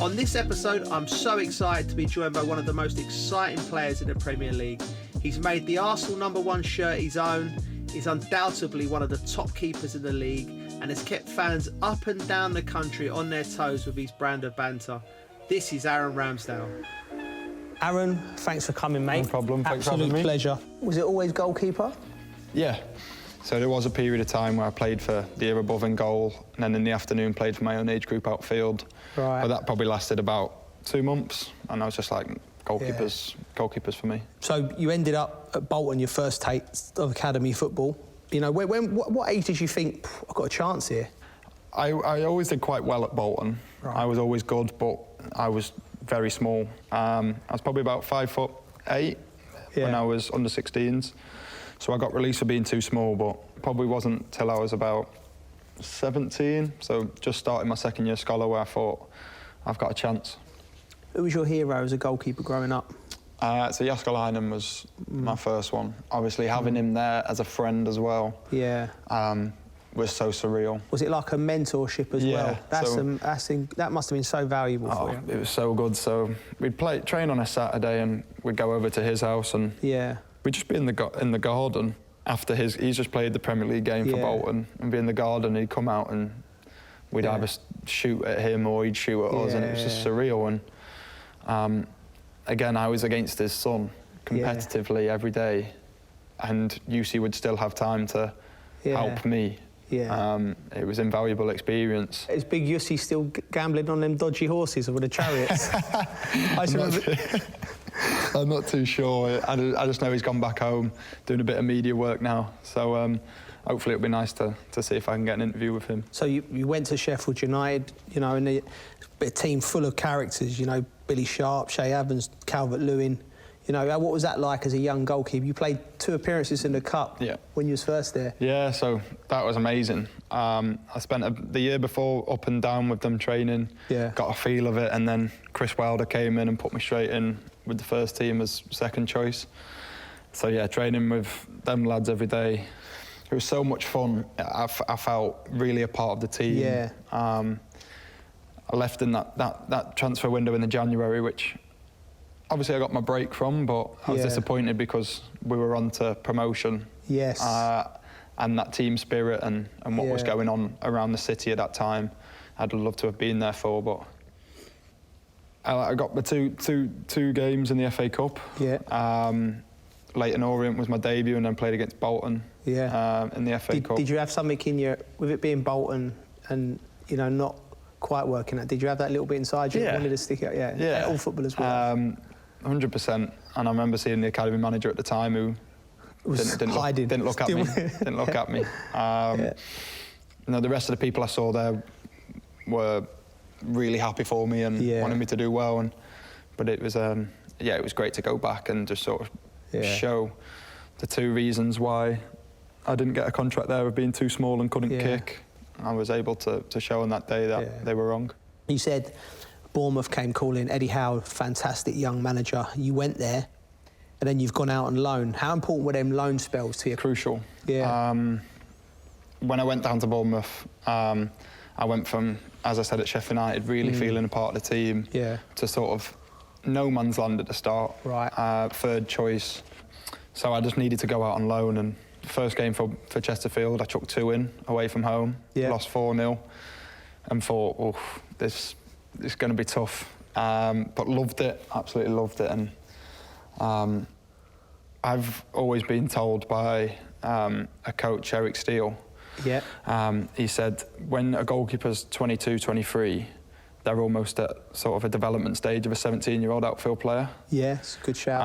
On this episode, I'm so excited to be joined by one of the most exciting players in the Premier League. He's made the Arsenal #1 shirt his own, is undoubtedly one of the top keepers in the league, and has kept fans up and down the country on their toes with his brand of banter. This is Aaron Ramsdale. Aaron, thanks for coming, mate. No problem, thanks for having me. Absolute pleasure. Was it always goalkeeper? Yeah. So there was a period of time where I played for the year above in goal, and then in the afternoon played for my own age group outfield. Right. But that probably lasted about 2 months, and I was just like, goalkeepers for me. So you ended up at Bolton, your first taste of academy football. You know, what age did you think, I've got a chance here? I always did quite well at Bolton. Right. I was always good, but I was very small. I was probably about 5'8" when I was under 16s. So I got released for being too small, but probably wasn't till I was about 17. So just started my second year scholar where I thought, I've got a chance. Who was your hero as a goalkeeper growing up? So Jaskalainen was my first one. Obviously having him there as a friend as well. Yeah. Was so surreal. Was it like a mentorship as well? That must have been so valuable for you. It was so good. So we'd train on a Saturday and we'd go over to his house and we'd just be in the garden after he's just played the Premier League game for Bolton, and be in the garden. He'd come out and we'd either shoot at him or he'd shoot at us, and it was just surreal. And again, I was against his son competitively every day, and UC would still have time to help me. It was an invaluable experience. Is Big Yussi still gambling on them dodgy horses or with the chariots? I'm not too sure. I just know he's gone back home doing a bit of media work now. So hopefully it'll be nice to see if I can get an interview with him. So you went to Sheffield United, you know, and a team full of characters, you know, Billy Sharp, Shay Evans, Calvert-Lewin. You know, what was that like as a young goalkeeper? You played 2 appearances in the Cup when you was first there. Yeah, so that was amazing. I spent the year before up and down with them training, got a feel of it, and then Chris Wilder came in and put me straight in with the first team as second choice. So yeah, training with them lads every day. It was so much fun. I felt really a part of the team. Yeah. I left in that transfer window in the January, which obviously I got my break from, but I was disappointed because we were on to promotion. Yes. And that team spirit and what was going on around the city at that time, I'd love to have been there for, but I got the two games in the FA Cup. Yeah. Leighton Orient was my debut, and then played against Bolton. Yeah. In the FA Cup. Did you have something in your, with it being Bolton and, you know, not quite working out, did you have that little bit inside you that wanted to stick out? Yeah. All footballers were. 100%. And I remember seeing the academy manager at the time who didn't look at me. Didn't look at me. You know, the rest of the people I saw there were really happy for me and wanted me to do well. But it was it was great to go back and just sort of show the 2 reasons why I didn't get a contract there of being too small and couldn't kick. I was able to show on that day that they were wrong. You said Bournemouth came calling, Eddie Howe, fantastic young manager. You went there, and then you've gone out on loan. How important were them loan spells to you? Crucial. Yeah. When I went down to Bournemouth, I went from, as I said, at Sheffield United, really feeling a part of the team, to sort of no man's land at the start. Right. Third choice. So I just needed to go out on loan, and first game for Chesterfield, I chucked 2 in away from home, lost 4-0, and thought, oh, this is going to be tough. But loved it, absolutely loved it. And I've always been told by a coach, Eric Steele, he said, when a goalkeeper's 22, 23, they're almost at sort of a development stage of a 17-year-old outfield player. Yes, good shout.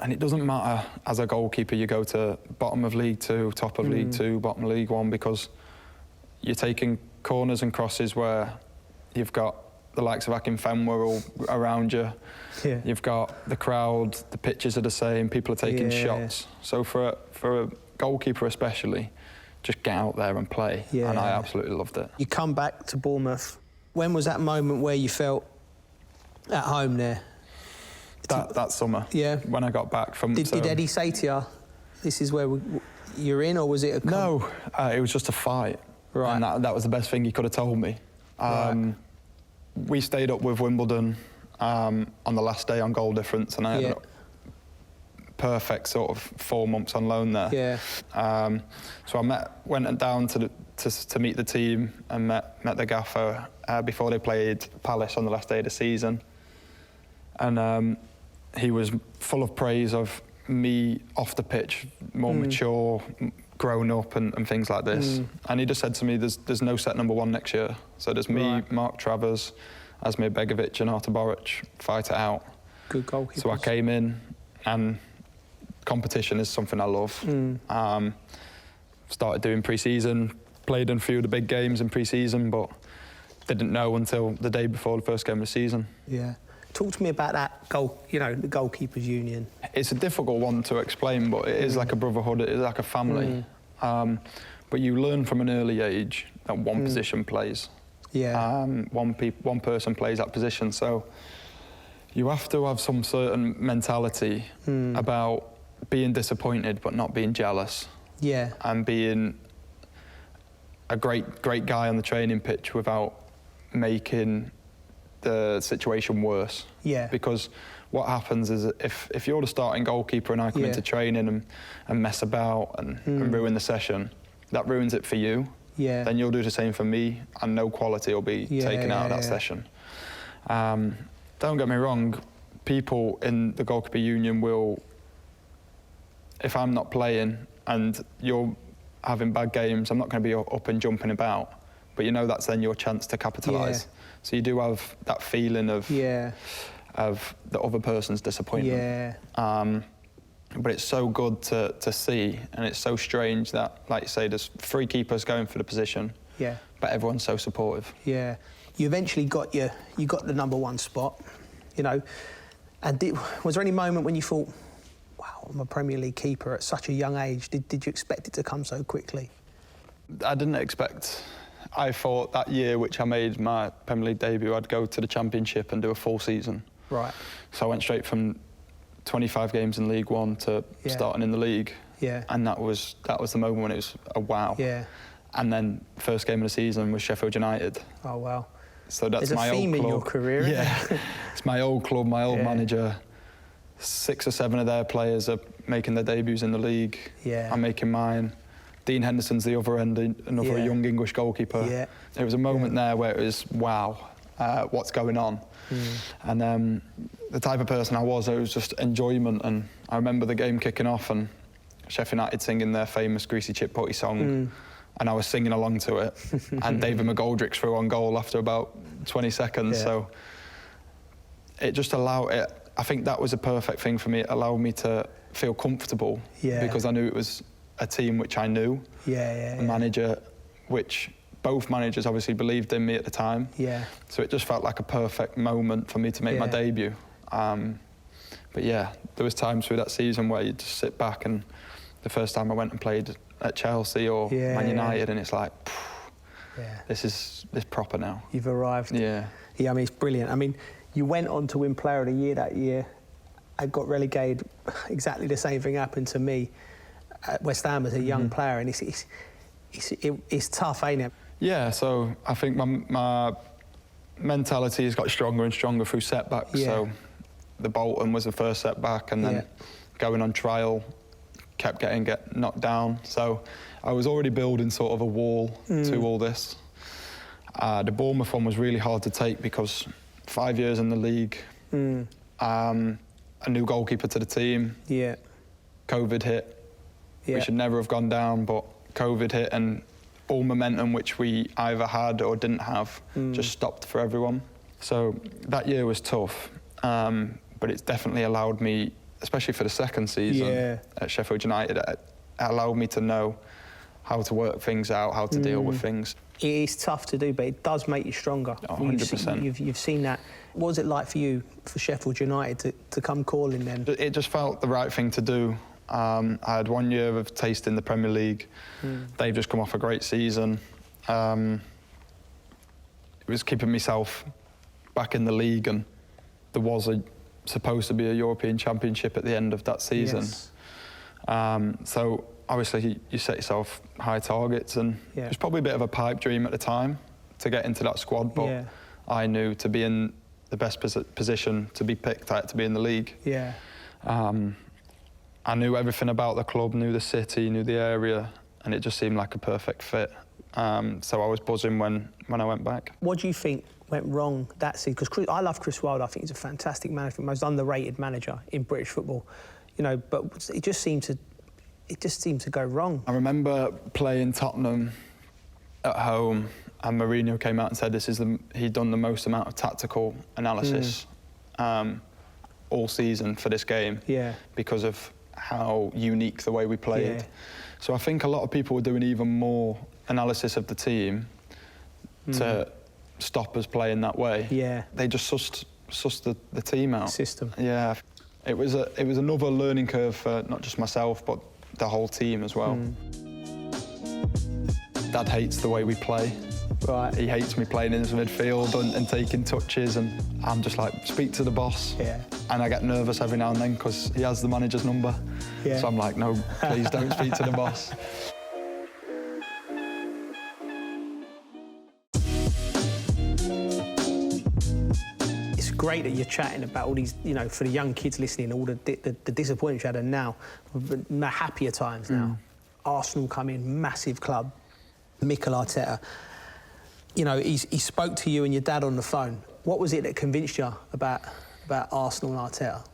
And it doesn't matter, as a goalkeeper, you go to bottom of League 2, top of League 2, bottom of League 1, because you're taking corners and crosses where you've got the likes of Akinfenwa all around you. Yeah. You've got the crowd, the pitches are the same, people are taking shots. So for a goalkeeper especially, just get out there and play. Yeah. And I absolutely loved it. You come back to Bournemouth. When was that moment where you felt at home there? That summer. Yeah. When I got back from. Did Eddie say to you, "This is where you're in," or was it a? No, it was just a fight. Right. And that was the best thing he could have told me. Right. we stayed up with Wimbledon on the last day on goal difference, and I had a perfect sort of 4 months on loan there. Yeah. So I went down to meet the team and met the gaffer before they played Palace on the last day of the season, and he was full of praise of me off the pitch, more mature, grown up, and things like this. And he just said to me, "There's no set number one next year. So there's me, Mark Travers, Asmir Begovic, and Artur Boric fight it out." Good goalkeepers. So I came in, and competition is something I love. Started doing pre-season, played in a few of the big games in pre-season, but didn't know until the day before the first game of the season. Yeah. Talk to me about that goal, the goalkeepers union. It's a difficult one to explain, but it is like a brotherhood, it is like a family. But you learn from an early age that one position plays. Yeah. One person plays that position, so you have to have some certain mentality about being disappointed but not being jealous. Yeah. And being a great guy on the training pitch without making the situation worse. Yeah. Because what happens is if you're the starting goalkeeper and I come into training and mess about and ruin the session, that ruins it for you. Yeah. Then you'll do the same for me, and no quality will be taken out of that session. Don't get me wrong, people in the goalkeeper union will, if I'm not playing and you're having bad games, I'm not going to be up and jumping about. But that's then your chance to capitalise. Yeah. So you do have that feeling of the other person's disappointment. Yeah. But it's so good to see, and it's so strange that, like you say, there's 3 keepers going for the position. Yeah. But everyone's so supportive. Yeah. You eventually got the number one spot, and was there any moment when you thought, wow, I'm a Premier League keeper at such a young age? Did you expect it to come so quickly? I didn't expect. I thought that year, which I made my Premier League debut, I'd go to the Championship and do a full season. Right. So I went straight from 25 games in League One to starting in the league. Yeah. And that was the moment when it was a wow. Yeah. And then first game of the season was Sheffield United. Oh, wow. So that's There's my a theme old club. in your career, isn't Yeah. It's my old club, my old manager. 6 or 7 of their players are making their debuts in the league. Yeah. I'm making mine. Dean Henderson's the other end, another young English goalkeeper. Yeah. There was a moment there where it was, wow, what's going on? And the type of person I was just enjoyment. And I remember the game kicking off and Sheffield United singing their famous Greasy Chip Putty song. And I was singing along to it. And David McGoldrick's threw on goal after about 20 seconds. Yeah. So it just allowed it. I think that was a perfect thing for me. It allowed me to feel comfortable because I knew it was a team which I knew. A manager which both managers obviously believed in me at the time. Yeah. So it just felt like a perfect moment for me to make my debut. But yeah, there was times through that season where you just sit back, and the first time I went and played at Chelsea or Man United, and it's like, this is proper now. You've arrived. Yeah. Yeah, I mean, it's brilliant. I mean, you went on to win Player of the Year that year. I got relegated. Exactly the same thing happened to me at West Ham as a young player, and it's tough, ain't it? Yeah, so I think my mentality has got stronger and stronger through setbacks. Yeah. So the Bolton was the first setback, and then going on trial, kept getting knocked down. So I was already building sort of a wall to all this. The Bournemouth one was really hard to take because 5 years in the league, a new goalkeeper to the team. Yeah. COVID hit. We should never have gone down, but COVID hit, and all momentum which we either had or didn't have just stopped for everyone. So that year was tough, but it's definitely allowed me, especially for the second season at Sheffield United, it allowed me to know how to work things out, how to deal with things. It is tough to do, but it does make you stronger. 100%. You've seen that. What was it like for you, for Sheffield United, to come calling then? It just felt the right thing to do. I had 1 year of taste in the Premier League. They've just come off a great season. It was keeping myself back in the league, and there was supposed to be a European Championship at the end of that season. So obviously you set yourself high targets, and it was probably a bit of a pipe dream at the time to get into that squad, but I knew to be in the best position to be picked, I had to be in the league. Yeah. I knew everything about the club, knew the city, knew the area, and it just seemed like a perfect fit. So I was buzzing when I went back. What do you think went wrong that season? Because I love Chris Wilder. I think he's a fantastic manager, most underrated manager in British football. You know, but it just seemed to go wrong. I remember playing Tottenham at home, and Mourinho came out and said he'd done the most amount of tactical analysis all season for this game because of how unique the way we played. Yeah. So I think a lot of people were doing even more analysis of the team to stop us playing that way. Yeah. They just sussed the team out. System. Yeah. It was another learning curve for not just myself, but the whole team as well. Dad hates the way we play. Right. He hates me playing in the midfield and taking touches, and I'm just like, speak to the boss. Yeah. And I get nervous every now and then because he has the manager's number. Yeah. So I'm like, no, please don't speak to the boss. It's great that you're chatting about all these, you know, for the young kids listening, all the disappointments you had, and now, happier times now. Arsenal come in, massive club, Mikel Arteta. You know, he spoke to you and your dad on the phone. What was it that convinced you about Arsenal and Arteta?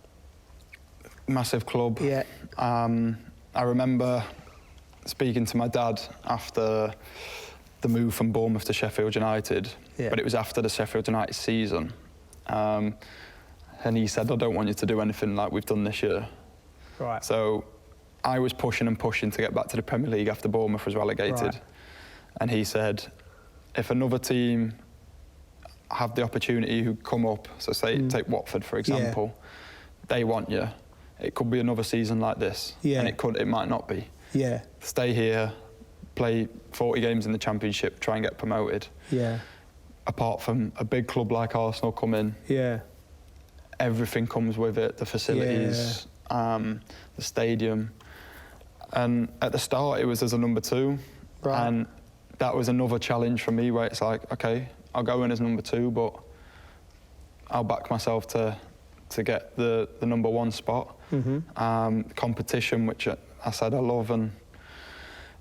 Massive club. Yeah. I remember speaking to my dad after the move from Bournemouth to Sheffield United, but it was after the Sheffield United season. And he said, I don't want you to do anything like we've done this year. Right. So I was pushing and pushing to get back to the Premier League after Bournemouth was relegated. Right. And he said, if another team have the opportunity who come up, so say take Watford for example, they want you. It could be another season like this, and it might not be. Yeah. Stay here, play 40 games in the Championship, try and get promoted. Yeah. Apart from a big club like Arsenal come in, everything comes with it, the facilities, the stadium. And at the start, it was as a number 2. Right. And that was another challenge for me where it's like, OK, I'll go in as number 2, but I'll back myself to get the number 1 spot. Competition, which I said I love, and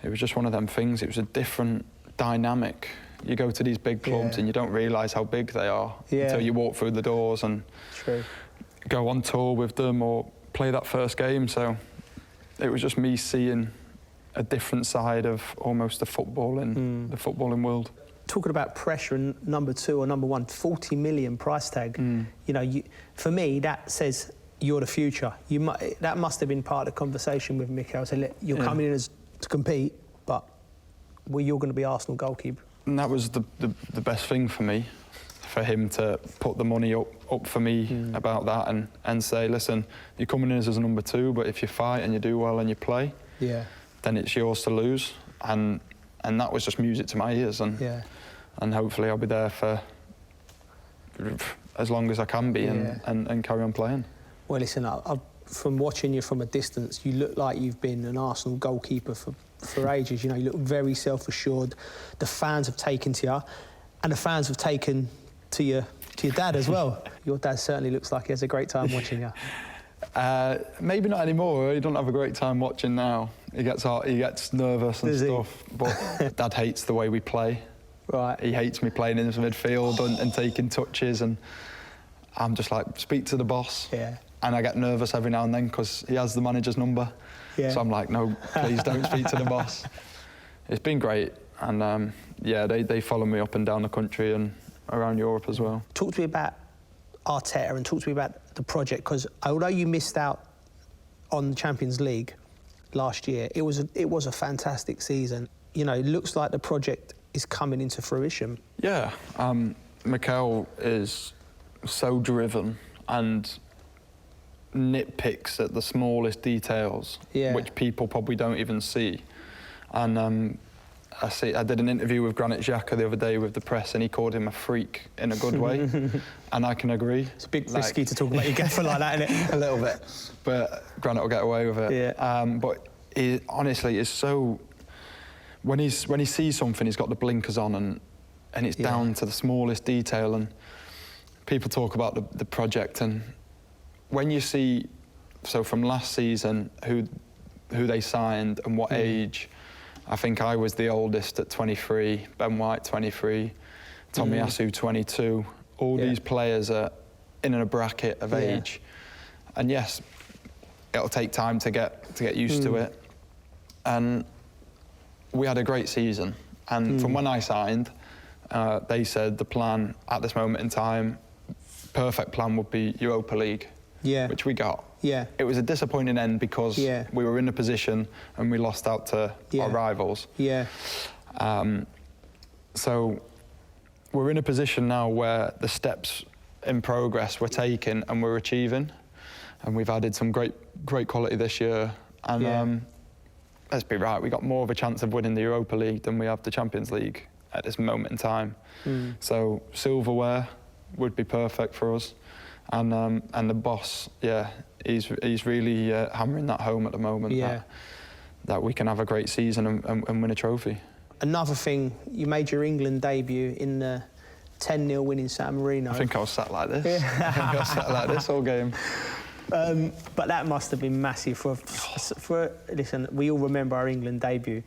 it was just one of them things. It was a different dynamic. You go to these big clubs and you don't realise how big they are until you walk through the doors and go on tour with them or play that first game. So it was just me seeing a different side of almost the footballing world. Talking about pressure and number 2 or number 1, 40 million price tag. You know, for me, that says you're the future. That must have been part of the conversation with Mikel. So you're coming in to compete, but you're going to be Arsenal goalkeeper. And that was the best thing for me, for him to put the money up for me about that and say, listen, you're coming in as a number 2, but if you fight and you do well and you play, then it's yours to lose. And that was just music to my ears. And hopefully I'll be there for as long as I can be and carry on playing. Well, listen, from watching you from a distance, you look like you've been an Arsenal goalkeeper for ages. You know, you look very self-assured. The fans have taken to you, and the fans have taken to your dad as well. Your dad certainly looks like he has a great time watching you. Maybe not anymore. He doesn't have a great time watching now. He gets nervous and stuff. But Dad hates the way we play. Right. He hates me playing in the midfield and taking touches, and I'm just like, speak to the boss. Yeah. And I get nervous every now and then because he has the manager's number. Yeah. So I'm like, no, please don't speak to the boss. It's been great, and they follow me up and down the country and around Europe as well. Talk to me about Arteta and talk to me about the project, because although you missed out on the Champions League last year, it was a fantastic season. You know, it looks like the project is coming into fruition. Yeah, Mikel is so driven and nitpicks at the smallest details, which people probably don't even see. And I did an interview with Granit Xhaka the other day with the press, and he called him a freak in a good way, and I can agree. It's a bit risky to talk about your gaffer like that, isn't it? A little bit, but Granit will get away with it. Yeah. But he honestly is so. When he sees something, he's got the blinkers on, and and it's down to the smallest detail. And people talk about the project, and when you see, so from last season, who they signed and what age, I think I was the oldest at 23, Ben White 23, Tommy Asu 22. All these players are in a bracket of age, and yes, it'll take time to get used to it. And we had a great season. And from when I signed, they said the plan at this moment in time, perfect plan would be Europa League, which we got. Yeah. It was a disappointing end because we were in a position and we lost out to our rivals. Yeah. So we're in a position now where the steps in progress we're taking and we're achieving, and we've added some great quality this year. And let's be right, we got more of a chance of winning the Europa League than we have the Champions League at this moment in time. So silverware would be perfect for us. And the boss, he's really hammering that home at the moment, that we can have a great season and win a trophy. Another thing, you made your England debut in the 10-0 win in San Marino. I think I was sat like this. I think I was sat like this all game. But that must have been massive for listen, we all remember our England debut.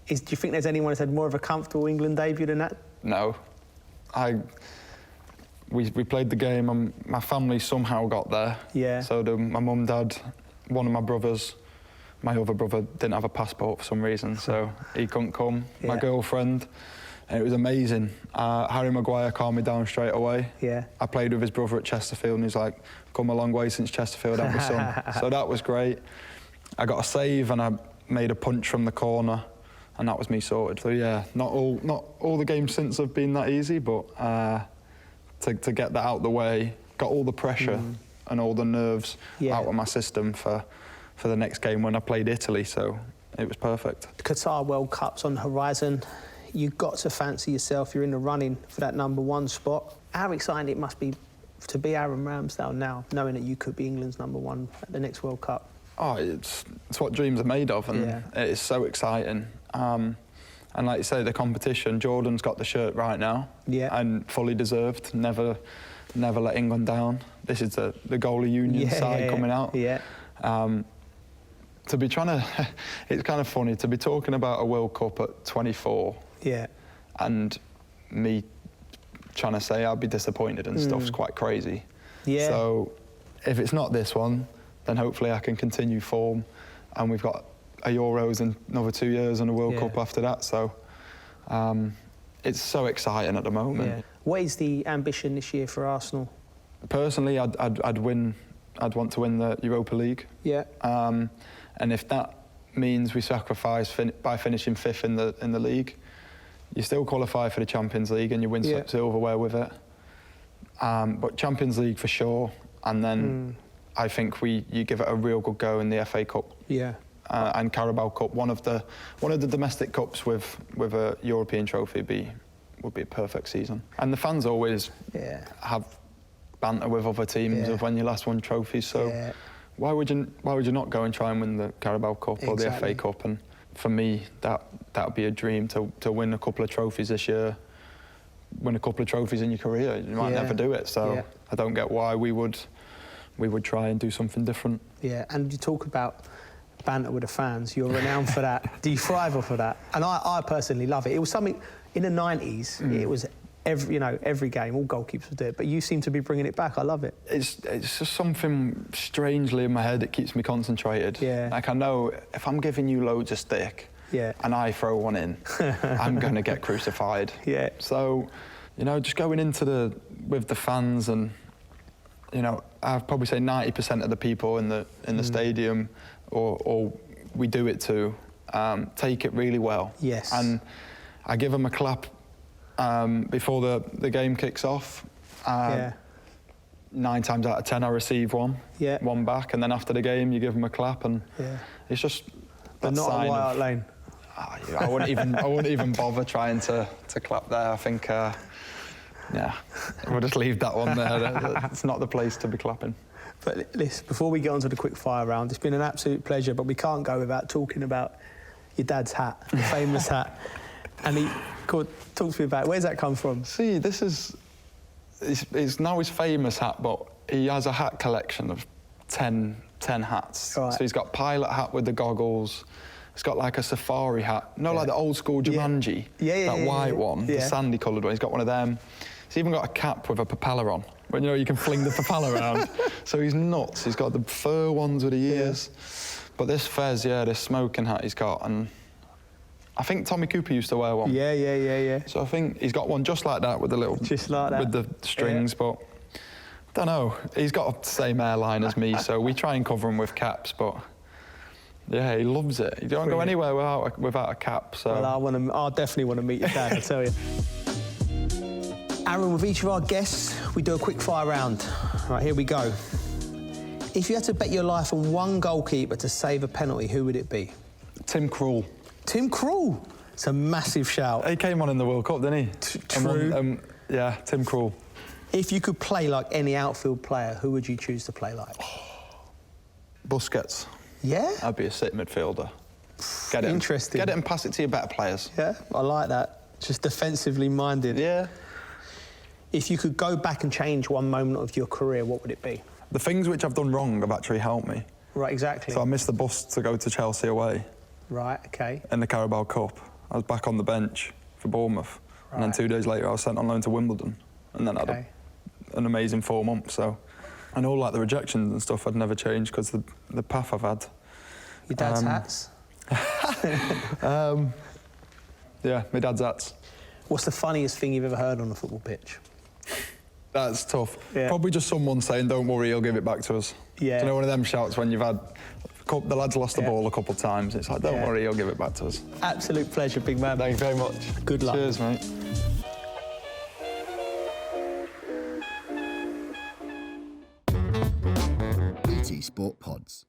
Do you think there's anyone who's had more of a comfortable England debut than that? No. We played the game and my family somehow got there. Yeah. So my mum, dad, one of my brothers, my other brother didn't have a passport for some reason, so he couldn't come. My girlfriend, and it was amazing. Harry Maguire calmed me down straight away. Yeah. I played with his brother at Chesterfield and he's like, come a long way since Chesterfield, have my son. So that was great. I got a save and I made a punch from the corner and that was me sorted. So yeah, not all the games since have been that easy, but to get that out the way, got all the pressure and all the nerves out of my system for the next game when I played Italy, so it was perfect. Qatar World Cup's on the horizon. You've got to fancy yourself. You're in the running for that #1 spot. How exciting it must be to be Aaron Ramsdale now, knowing that you could be England's #1 at the next World Cup. Oh, it's what dreams are made of, and it is so exciting. And like you say, the competition, Jordan's got the shirt right now, and fully deserved. Never let England down. This is the goalie union side coming out. Yeah. To be trying to, it's kind of funny to be talking about a World Cup at 24. Yeah. And me trying to say I'd be disappointed and stuff's quite crazy. Yeah. So if it's not this one, then hopefully I can continue form, and we've got a Euros in another 2 years and a World Cup after that. So it's so exciting at the moment. Yeah. What is the ambition this year for Arsenal? Personally, I'd want to win the Europa League. Yeah. And if that means we sacrifice by finishing 5th in the league, you still qualify for the Champions League and you win silverware with it. But Champions League for sure, and then I think you give it a real good go in the FA Cup. Yeah. And Carabao Cup, one of the domestic cups with a European trophy would be a perfect season. And the fans always have banter with other teams of when you last won trophies. So why would you not go and try and win the Carabao Cup or the FA Cup? And for me, that would be a dream to win a couple of trophies this year. Win a couple of trophies in your career. You might never do it. So I don't get why we would try and do something different. Yeah, and you talk about banter with the fans. You're renowned for that. Do you thrive off of that? And I personally love it. It was something in the 90s. It was every game, all goalkeepers would do it. But you seem to be bringing it back. I love it. It's just something strangely in my head that keeps me concentrated. Yeah. Like I know if I'm giving you loads of stick, and I throw one in, I'm going to get crucified. Yeah. So, just going into with the fans, and I'd probably say 90% of the people in the stadium, or we do it to, take it really well. Yes. And I give them a clap before the game kicks off. 9 times out of 10 I receive one back, and then after the game you give them a clap, and it's just but not a White Hart Lane. I wouldn't even bother trying to clap there. I think we'll just leave that one there. It's not the place to be clapping. But listen, before we get on to the quick fire round, it's been an absolute pleasure, but we can't go without talking about your dad's hat, the famous hat. And Cool. Talk to me about it. Where's that come from? See, this is... It's now his famous hat, but he has a hat collection of 10 hats. Right. So he's got pilot hat with the goggles. He's got like a safari hat. Like the old school Jumanji. That white one, the sandy coloured one. He's got one of them. He's even got a cap with a propeller on. When you can fling the propeller around. So he's nuts. He's got the fur ones with the ears. But this fez, this smoking hat he's got, and I think Tommy Cooper used to wear one. Yeah. So I think he's got one just like that with the little... Just like that. With the strings, but... I don't know. He's got the same hairline as me, so we try and cover him with caps, but... Yeah, he loves it. You don't go anywhere without a cap, so... Well, I definitely want to meet your dad, I tell you. Aaron, with each of our guests, we do a quick fire round. Right, here we go. If you had to bet your life on one goalkeeper to save a penalty, who would it be? Tim Krul. Tim Krul? It's a massive shout. He came on in the World Cup, didn't he? True. Yeah, Tim Krul. If you could play like any outfield player, who would you choose to play like? Busquets. Yeah? I'd be a sit midfielder. Interesting. Get it and pass it to your better players. Yeah, I like that. Just defensively minded. Yeah. If you could go back and change one moment of your career, what would it be? The things which I've done wrong have actually helped me. Right, exactly. So I missed the bus to go to Chelsea away. Right, OK. In the Carabao Cup. I was back on the bench for Bournemouth. Right. And then 2 days later, I was sent on loan to Wimbledon. And then I had an amazing 4 months, so... And all, like, the rejections and stuff, I'd never changed because the path I've had. Your dad's hats? Yeah, my dad's hats. What's the funniest thing you've ever heard on a football pitch? That's tough. Yeah. Probably just someone saying, don't worry, he'll give it back to us. Yeah. Do you know one of them shouts when you've had... The lad's lost the ball a couple of times. It's like, don't worry, he'll give it back to us. Absolute pleasure, big man. Thank you very much. Good luck. Cheers, mate. BT Sport Pods.